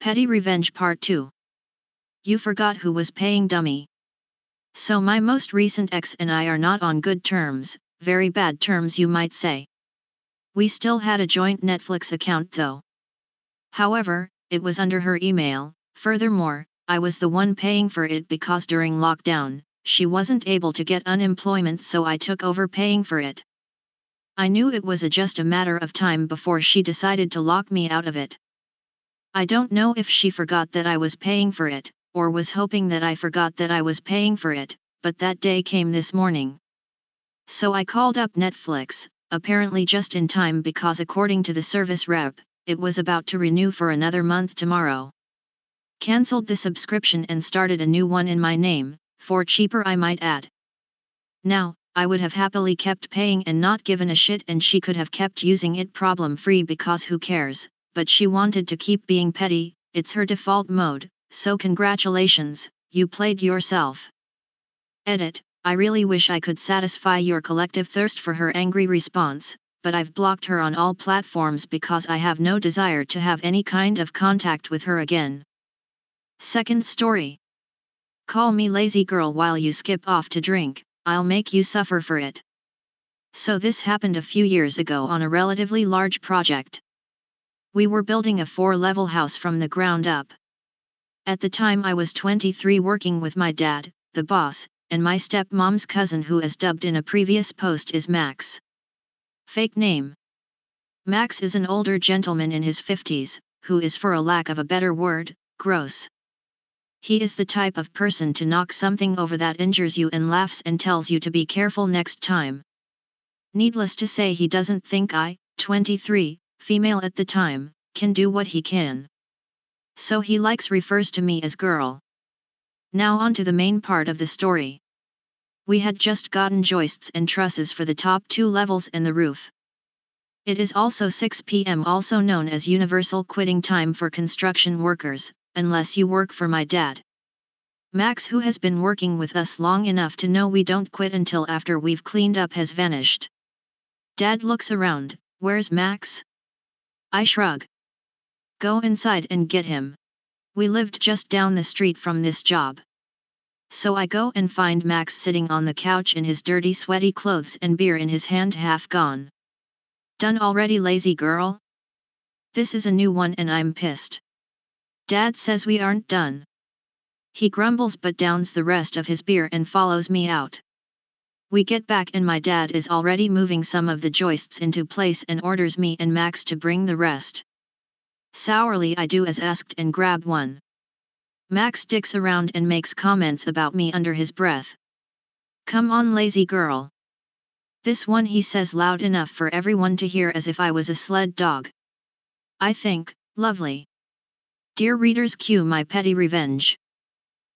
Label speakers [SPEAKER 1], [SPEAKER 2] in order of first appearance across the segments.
[SPEAKER 1] Petty Revenge Part 2. You forgot who was paying, dummy. So my most recent ex and I are not on good terms, very bad terms you might say. We still had a joint Netflix account though. However, it was under her email. Furthermore, I was the one paying for it because during lockdown, she wasn't able to get unemployment, so I took over paying for it. I knew it was just a matter of time before she decided to lock me out of it. I don't know if she forgot that I was paying for it, or was hoping that I forgot that I was paying for it, but that day came this morning. So I called up Netflix, apparently just in time because according to the service rep, it was about to renew for another month tomorrow. Cancelled the subscription and started a new one in my name, for cheaper I might add. Now, I would have happily kept paying and not given a shit, and she could have kept using it problem-free because who cares, but she wanted to keep being petty. It's her default mode, so congratulations, you played yourself. Edit, I really wish I could satisfy your collective thirst for her angry response, but I've blocked her on all platforms because I have no desire to have any kind of contact with her again. Second story. Call me lazy girl while you skip off to drink, I'll make you suffer for it. So this happened a few years ago on a relatively large project. We were building a 4-level house from the ground up. At the time I was 23, working with my dad, the boss, and my stepmom's cousin, who as dubbed in a previous post is Max. Fake name. Max is an older gentleman in his 50s, who is, for a lack of a better word, gross. He is the type of person to knock something over that injures you and laughs and tells you to be careful next time. Needless to say, he doesn't think I, 23, female at the time, can do what he can. So he refers to me as girl. Now on to the main part of the story. We had just gotten joists and trusses for the top 2 levels and the roof. It is also 6 p.m., also known as universal quitting time for construction workers, unless you work for my dad. Max, who has been working with us long enough to know we don't quit until after we've cleaned up, has vanished. Dad looks around. Where's Max? I shrug. Go inside and get him. We lived just down the street from this job. So I go and find Max sitting on the couch in his dirty, sweaty clothes and beer in his hand, half gone. Done already, lazy girl? This is a new one and I'm pissed. Dad says we aren't done. He grumbles but downs the rest of his beer and follows me out. We get back and my dad is already moving some of the joists into place and orders me and Max to bring the rest. Sourly I do as asked and grab one. Max dicks around and makes comments about me under his breath. Come on, lazy girl. This one, he says loud enough for everyone to hear, as if I was a sled dog. I think, lovely. Dear readers, cue my petty revenge.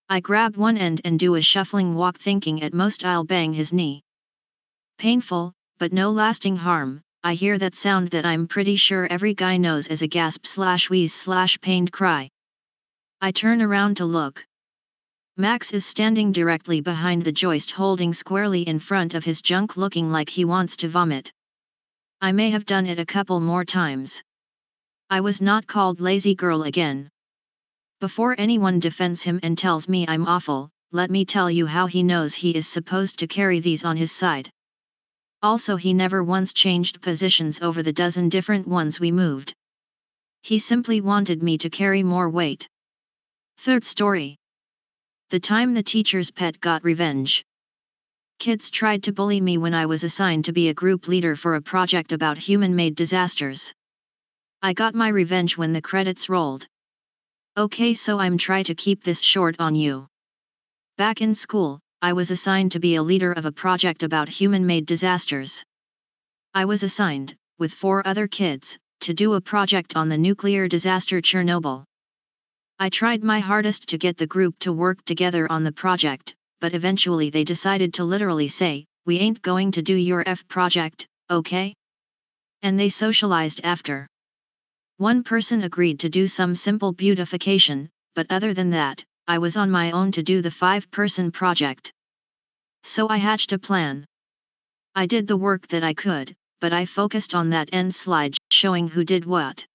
[SPEAKER 1] I grab one end and do a shuffling walk, thinking at most I'll bang his knee. Painful, but no lasting harm. I hear that sound that I'm pretty sure every guy knows as a gasp/wheeze/pained cry. I turn around to look. Max is standing directly behind the joist, holding squarely in front of his junk, looking like he wants to vomit. I may have done it a couple more times. I was not called lazy girl again. Before anyone defends him and tells me I'm awful, let me tell you how he knows he is supposed to carry these on his side. Also, he never once changed positions over the dozen different ones we moved. He simply wanted me to carry more weight. Third story. The time the teacher's pet got revenge. Kids tried to bully me when I was assigned to be a group leader for a project about human-made disasters. I got my revenge when the credits rolled. Okay, so I'm trying to keep this short on you. Back in school, I was assigned to be a leader of a project about human-made disasters. I was assigned, with 4 other kids, to do a project on the nuclear disaster Chernobyl. I tried my hardest to get the group to work together on the project, but eventually they decided to literally say, "We ain't going to do your project, okay?" And they socialized after. One person agreed to do some simple beautification, but other than that, I was on my own to do the 5-person project. So I hatched a plan. I did the work that I could, but I focused on that end slide showing who did what.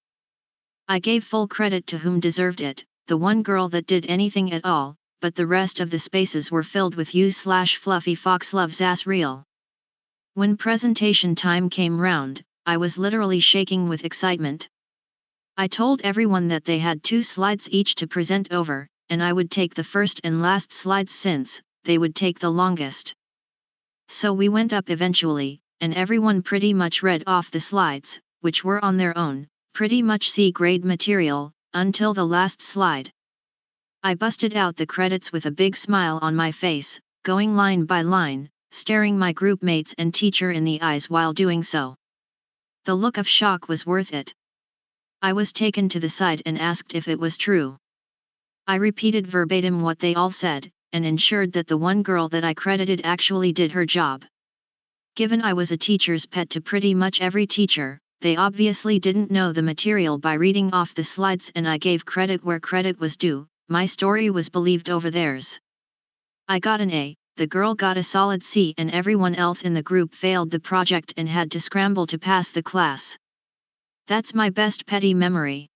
[SPEAKER 1] I gave full credit to whom deserved it, the one girl that did anything at all, but the rest of the spaces were filled with you/Fluffy Fox loves ass real. When presentation time came round, I was literally shaking with excitement. I told everyone that they had 2 slides each to present over, and I would take the first and last slides since they would take the longest. So we went up eventually, and everyone pretty much read off the slides, which were on their own, pretty much C-grade material, until the last slide. I busted out the credits with a big smile on my face, going line by line, staring my group mates and teacher in the eyes while doing so. The look of shock was worth it. I was taken to the side and asked if it was true. I repeated verbatim what they all said, and ensured that the one girl that I credited actually did her job. Given I was a teacher's pet to pretty much every teacher, they obviously didn't know the material by reading off the slides, and I gave credit where credit was due. My story was believed over theirs. I got an A, the girl got a solid C, and everyone else in the group failed the project and had to scramble to pass the class. That's my best petty memory.